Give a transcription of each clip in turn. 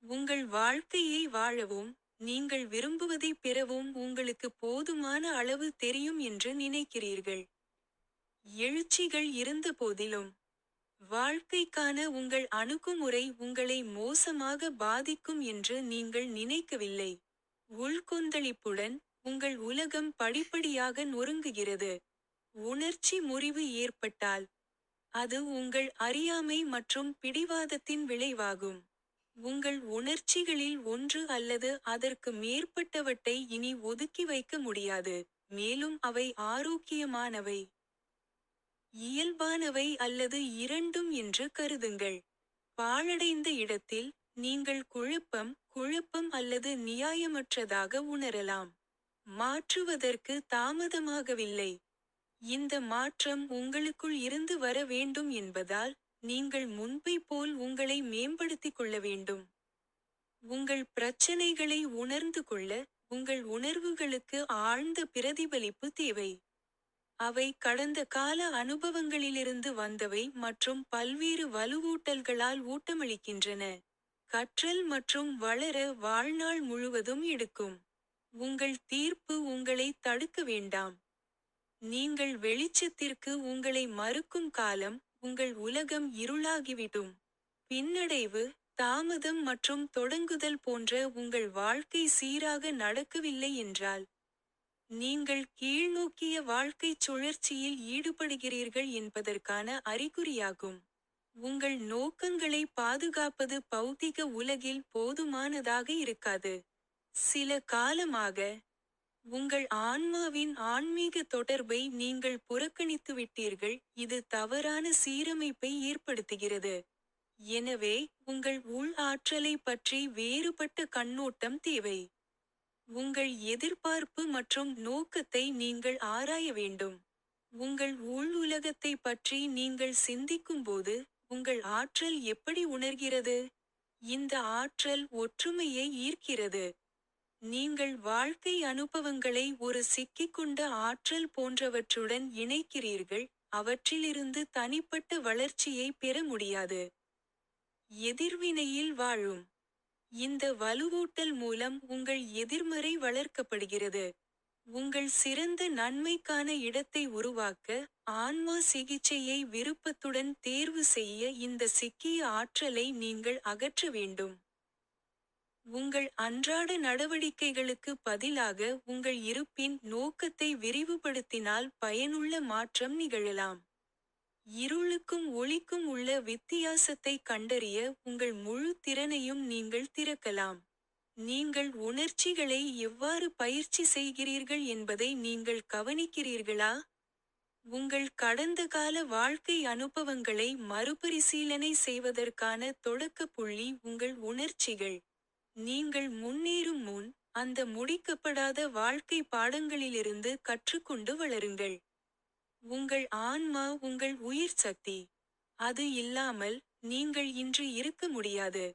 உங்கள் வாழ்க்கையை வாழவும், நீங்கள் விரும்புவதைப் பெறவும் உங்களுக்கு போதுமான அளவு தெரியும் என்று நினைக்கிறீர்கள். எழுச்சிகள் இருந்தபோதிலும், வாழ்க்கைக்கான உங்கள் அணுகுமுறை உங்களை மோசமாக பாதிக்கும் என்று நீங்கள் நினைக்கவில்லை. உள்கொந்தளிப்புடன், உங்கள் உலகம் படிப்படியாக நொறுங்குகிறது. உணர்ச்சி முறிவு ஏற்பட்டால், அது உங்கள் அறியாமை மற்றும் பிடிவாதத்தின் விளைவாகும். உங்கள் உணர்ச்சிகளில் ஒன்று அல்லது அதற்கு மேற்பட்டவற்றை இனி ஒதுக்கி வைக்க முடியாது, மேலும் அவை ஆரோக்கியமானவை, இயல்பானவை அல்லது இரண்டும் என்று கருதுங்கள். பாழடைந்த இடத்தில், நீங்கள் குழப்பம் அல்லது நியாயமற்றதாக உணரலாம். மாற்றுவதற்கு தாமதமாகவில்லை. இந்த மாற்றம் உங்களுக்குள் இருந்து வர வேண்டும் என்பதால், நீங்கள் முன்பைப் போல் உங்களை மேம்படுத்திக் கொள்ள வேண்டும். உங்கள் பிரச்சனைகளை உணர்ந்து கொள்ள, உங்கள் உணர்வுகளுக்கு ஆழ்ந்த பிரதிபலிப்பு தேவை. அவை கடந்த கால அனுபவங்களிலிருந்து வந்தவை மற்றும் பல்வேறு வலுவூட்டல்களால் ஊட்டமளிக்கின்றன. கற்றல் மற்றும் வளர வாழ்நாள் முழுவதும் எடுக்கும். உங்கள் தீர்ப்பு உங்களை தடுக்க வேண்டாம். நீங்கள் வெளிச்சத்திற்கு உங்களை மறுக்கும் காலம், உங்கள் உலகம் இருளாகிவிடும். பின்னடைவு, தாமதம் மற்றும் தொடங்குதல் போன்ற உங்கள் வாழ்க்கை சீராக நடக்கவில்லை என்றால், நீங்கள் கீழ்நோக்கிய வாழ்க்கைச் சுழற்சியில் ஈடுபடுகிறீர்கள் என்பதற்கான அறிகுறியாகும். உங்கள் நோக்கங்களை பாதுகாப்பது பௌதிக உலகில் போதுமானதாக இருக்காது. சில காலமாக, உங்கள் ஆன்மாவின் ஆன்மீக தொடர்பை நீங்கள் புறக்கணித்துவிட்டீர்கள், இது தவறான சீரமைப்பை ஏற்படுத்துகிறது. எனவே, உங்கள் உள் ஆற்றலை பற்றி வேறுபட்ட கண்ணோட்டம் தேவை. உங்கள் எதிர்பார்ப்பு மற்றும் நோக்கத்தை நீங்கள் ஆராய வேண்டும். உங்கள் உள் உலகத்தை பற்றி நீங்கள் சிந்திக்கும்போது, உங்கள் ஆற்றல் எப்படி உணர்கிறது? இந்த ஆற்றல் ஒற்றுமையை ஈர்க்கிறது. நீங்கள் வாழ்க்கை அனுபவங்களை ஒரு சிக்கிக்கொண்ட ஆற்றல் போன்றவற்றுடன் இணைக்கிறீர்கள், அவற்றிலிருந்து தனிப்பட்ட வளர்ச்சியை பெற முடியாது. எதிர்வினையில் வாழும். இந்த வலுவூட்டல் மூலம் உங்கள் எதிர்மறை வளர்க்கப்படுகிறது. உங்கள் சிறந்த நன்மைக்கான இடத்தை உருவாக்க, ஆன்மா சிகிச்சையை விருப்பத்துடன் தேர்வு செய்ய இந்த சிக்கிய ஆற்றலை நீங்கள் அகற்ற வேண்டும். உங்கள் அன்றாட நடவடிக்கைகளுக்கு பதிலாக உங்கள் இருப்பின் நோக்கத்தை விரிவுபடுத்தினால் பயனுள்ள மாற்றம் நிகழலாம். இருளுக்கும் ஒளிக்கும் உள்ள வித்தியாசத்தை கண்டறிய உங்கள் முழு திறனையும் நீங்கள் திறக்கலாம். நீங்கள் உணர்ச்சிகளை எவ்வாறு பயிற்சி செய்கிறீர்கள் என்பதை நீங்கள் கவனிக்கிறீர்களா? உங்கள் கடந்த கால வாழ்க்கை அனுபவங்களை மறுபரிசீலனை செய்வதற்கான தொடக்க புள்ளி உங்கள் உணர்ச்சிகள். நீங்கள் முன்னேறும் முன், அந்த முடிக்கப்படாத வாழ்க்கை பாடங்களிலிருந்து கற்றுக்கொண்டு வளருங்கள். உங்கள் ஆன்மா உங்கள் உயிர் சக்தி. அது இல்லாமல், நீங்கள் இன்று இருக்க முடியாது.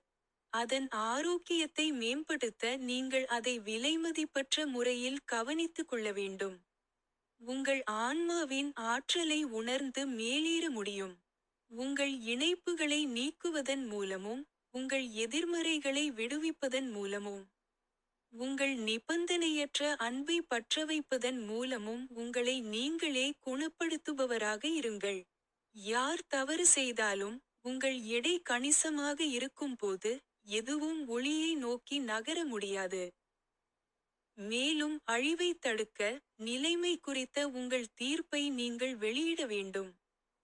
அதன் ஆரோக்கியத்தை மேம்படுத்த நீங்கள் அதை விலைமதிப்பற்ற முறையில் கவனித்துக் கொள்ள வேண்டும். உங்கள் ஆன்மாவின் ஆற்றலை உணர்ந்து மேலேற முடியும். உங்கள் இணைப்புகளை நீக்குவதன் மூலமும், உங்கள் எதிர்மறைகளை விடுவிப்பதன் மூலமும், உங்கள் நிபந்தனையற்ற அன்பை பற்றவைப்பதன் மூலமும் உங்களை நீங்களே குணப்படுத்துபவராக இருங்கள். யார் தவறு செய்தாலும், உங்கள் எடை கணிசமாக இருக்கும்போது, எதுவும் ஒளியை நோக்கி நகர முடியாது. மேலும் அழிவைத் தடுக்க, நிலைமை குறித்த உங்கள் தீர்ப்பை நீங்கள் வெளியிட வேண்டும்.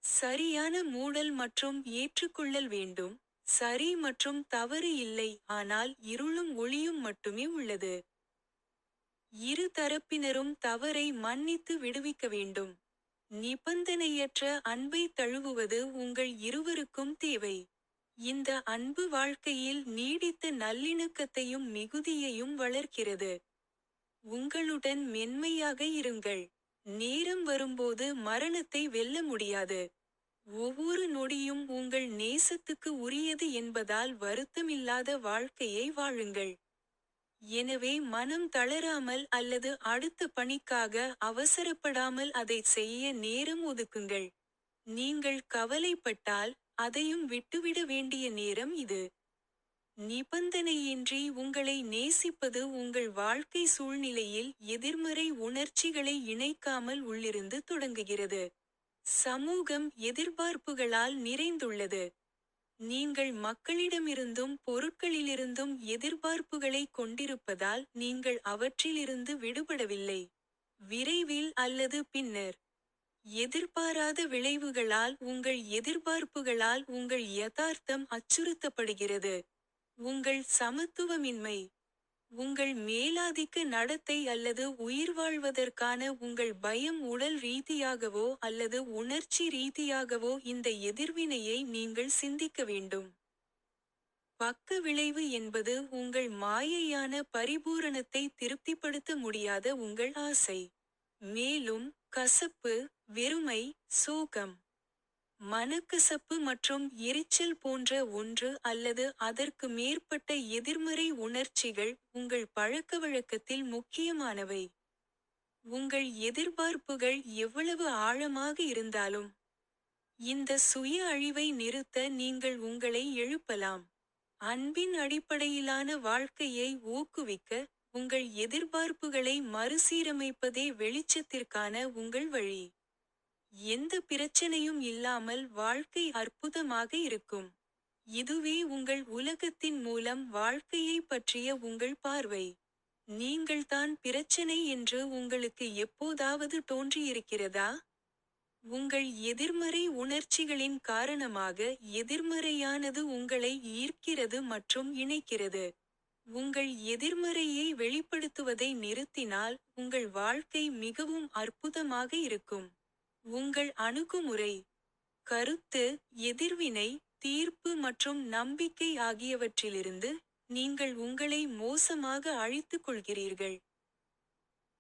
சரியான மூடல் மற்றும் ஏற்றுக்கொள்ளல் வேண்டும். சரி மற்றும் தவறு இல்லை, ஆனால் இருளும் ஒளியும் மட்டுமே உள்ளது. இரு தரப்பினரும் தவறை மன்னித்து விடுவிக்க வேண்டும். நிபந்தனையற்ற அன்பை தழுவுவது உங்கள் இருவருக்கும் தேவை. இந்த அன்பு வாழ்க்கையில் நீடித்த நல்லிணக்கத்தையும் மிகுதியையும் வளர்க்கிறது. உங்களுடன் மென்மையாக இருங்கள். நேரம் வரும்போது மரணத்தை வெல்ல முடியாது. ஒவ்வொரு நொடியும் உங்கள் நேசத்துக்கு உரியது என்பதால் வருத்தமில்லாத வாழ்க்கையை வாழுங்கள். எனவே மனம் தளராமல் அல்லது அடுத்த பணிக்காக அவசரப்படாமல் அதைச் செய்ய நேரம் ஒதுக்குங்கள். நீங்கள் கவலைப்பட்டால், அதையும் விட்டுவிட வேண்டிய நேரம் இது. நிபந்தனையின்றி உங்களை நேசிப்பது உங்கள் வாழ்க்கை சூழ்நிலையில் எதிர்மறை உணர்ச்சிகளை இணைக்காமல் உள்ளிருந்து தொடங்குகிறது. சமூகம் எதிர்பார்ப்புகளால் நிறைந்துள்ளது. நீங்கள் மக்களிடமிருந்தும் பொருட்களிலிருந்தும் எதிர்பார்ப்புகளை கொண்டிருப்பதால் நீங்கள் அவற்றிலிருந்து விடுபடவில்லை. விரைவில் அல்லது பின்னர். எதிர்பாராத விளைவுகளால் உங்கள் எதிர்பார்ப்புகளால் உங்கள் யதார்த்தம் அச்சுறுத்தப்படுகிறது. உங்கள் சமத்துவமின்மை. உங்கள் மேலாதிக்க நடத்தை அல்லது உயிர்வாழ்வதற்கான உங்கள் பயம் உடல் ரீதியாகவோ அல்லது உணர்ச்சி ரீதியாகவோ இந்த எதிர்வினையை நீங்கள் சிந்திக்க வேண்டும். பக்க விளைவு என்பது உங்கள் மாயையான பரிபூரணத்தை திருப்திப்படுத்த முடியாத உங்கள் ஆசை. மேலும், கசப்பு, வெறுமை, சோகம், மனக்கசப்பு மற்றும் எரிச்சல் போன்ற ஒன்று அல்லது அதற்கு மேற்பட்ட எதிர்மறை உணர்ச்சிகள் உங்கள் பழக்கவழக்கத்தில் முக்கியமானவை. உங்கள் எதிர்பார்ப்புகள் எவ்வளவு ஆழமாக இருந்தாலும், இந்த சுய அழிவை நிறுத்த நீங்கள் உங்களை எழுப்பலாம். அன்பின் அடிப்படையிலான வாழ்க்கையை ஊக்குவிக்க, உங்கள் எதிர்பார்ப்புகளை மறுசீரமைப்பதே வெளிச்சத்திற்கான உங்கள் வழி. எந்த பிரச்சனையும் இல்லாமல் வாழ்க்கை அற்புதமாக இருக்கும். இதுவே உங்கள் உலகத்தின் மூலம் வாழ்க்கையைப் பற்றிய உங்கள் பார்வை. நீங்கள்தான் பிரச்சனை என்று உங்களுக்கு எப்போதாவது தோன்றியிருக்கிறதா? உங்கள் எதிர்மறை உணர்ச்சிகளின் காரணமாக எதிர்மறையானது உங்களை ஈர்க்கிறது மற்றும் இணைக்கிறது. உங்கள் எதிர்மறையை வெளிப்படுத்துவதை நிறுத்தினால் உங்கள் வாழ்க்கை மிகவும் அற்புதமாக இருக்கும். உங்கள் அணுகுமுறை, கருத்து, எதிர்வினை, தீர்ப்பு மற்றும் நம்பிக்கை ஆகியவற்றிலிருந்து நீங்கள் உங்களை மோசமாக அழித்துக் கொள்கிறீர்கள்.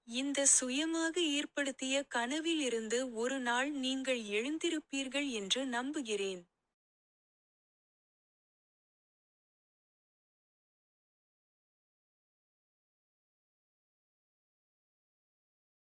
இந்த சுயமாக ஏற்படுத்திய கனவில் இருந்து ஒரு நாள் நீங்கள் எழுந்திருப்பீர்கள் என்று நம்புகிறேன்.